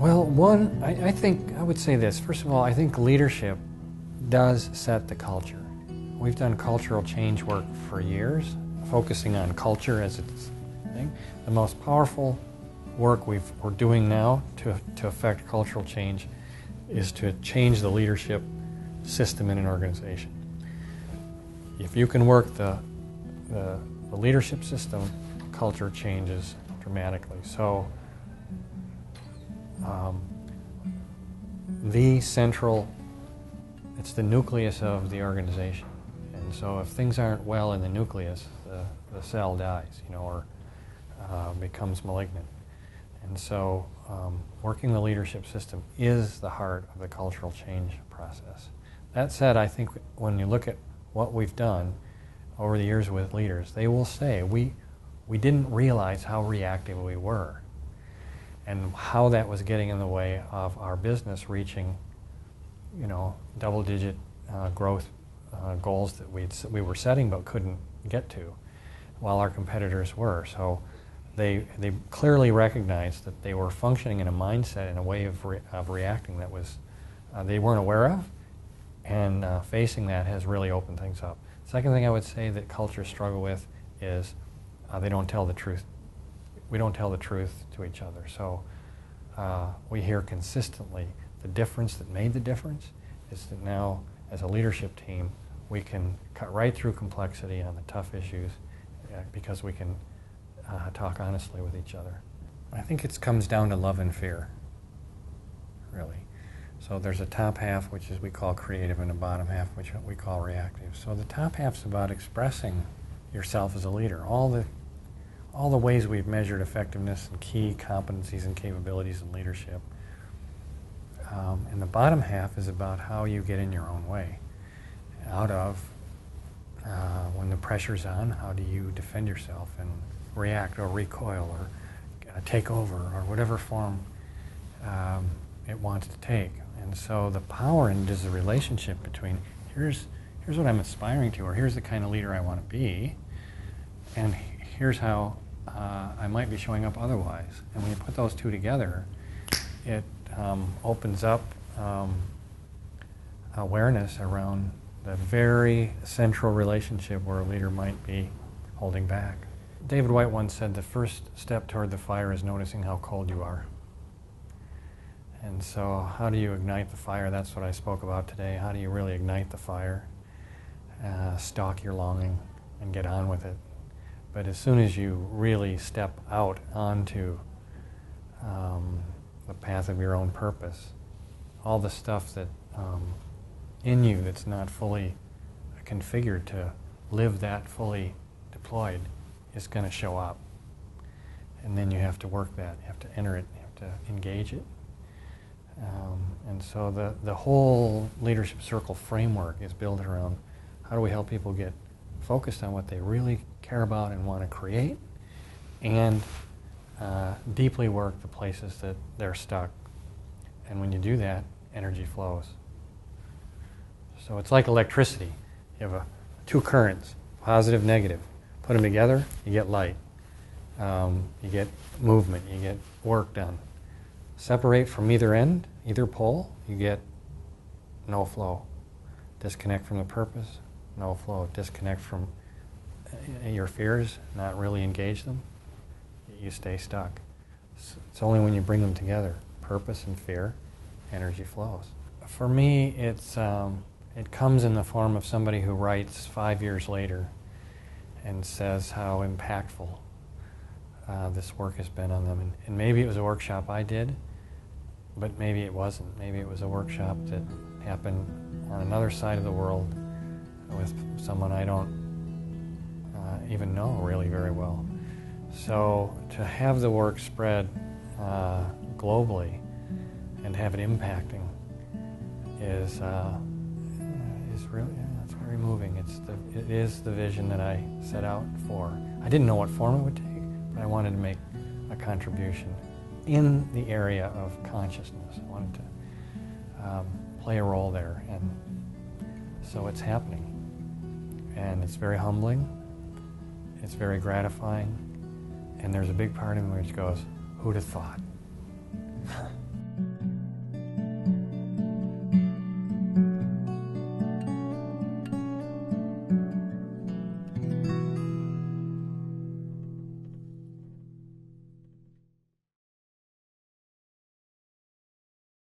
Well, I would say this. First of all, I think leadership does set the culture. We've done cultural change work for years, focusing on culture as its thing. The most powerful work we're doing now to affect cultural change is to change the leadership system in an organization. If you can work the leadership system, culture changes dramatically. So it's the nucleus of the organization. And so if things aren't well in the nucleus, the cell dies, or becomes malignant. And so working the leadership system is the heart of the cultural change process. That said, I think when you look at what we've done over the years with leaders, they will say, we didn't realize how reactive we were and how that was getting in the way of our business reaching, double-digit growth goals that we were setting but couldn't get to, while our competitors were. So they clearly recognized that they were functioning in a mindset, in a way of reacting that was they weren't aware of, and facing that has really opened things up. Second thing I would say that cultures struggle with is they don't tell the truth. We don't tell the truth to each other. So we hear consistently the difference that made the difference is that now, as a leadership team, we can cut right through complexity on the tough issues because we can talk honestly with each other. I think it comes down to love and fear, really. So there's a top half, which we call creative, and a bottom half, which we call reactive. So the top half's about expressing yourself as a leader. All the ways we've measured effectiveness and key competencies and capabilities in leadership. And the bottom half is about how you get in your own way. Out of, when the pressure's on, how do you defend yourself and react or recoil or take over or whatever form it wants to take. And so the power in it is the relationship between here's what I'm aspiring to, or here's the kind of leader I want to be, and here's how I might be showing up otherwise. And when you put those two together, it opens up awareness around the very central relationship where a leader might be holding back. David White once said the first step toward the fire is noticing how cold you are. And so how do you ignite the fire? That's what I spoke about today. How do you really ignite the fire? Stalk your longing and get on with it. But as soon as you really step out onto the path of your own purpose, all the stuff that in you that's not fully configured to live that fully deployed is going to show up. And then you have to work that. You have to enter it. You have to engage it. And so the whole leadership circle framework is built around how do we help people get focused on what they really care about and want to create, and deeply work the places that they're stuck. And when you do that, energy flows. So it's like electricity. You have two currents, positive, negative. Put them together, you get light. You get movement, you get work done. Separate from either end, either pole, you get no flow. Disconnect from the purpose, no flow. Disconnect from your fears, not really engage them, you stay stuck. It's only when you bring them together, purpose and fear, energy flows. For me, it comes in the form of somebody who writes 5 years later and says how impactful this work has been on them. And maybe it was a workshop I did, but maybe it wasn't. Maybe it was a workshop that happened on another side of the world with someone I don't even know really very well. So to have the work spread globally and have it impacting is really, it's very moving. It is the vision that I set out for. I didn't know what form it would take, but I wanted to make a contribution in the area of consciousness. I wanted to play a role there, and so it's happening. And it's very humbling, it's very gratifying, and there's a big part of me which goes, who'd have thought?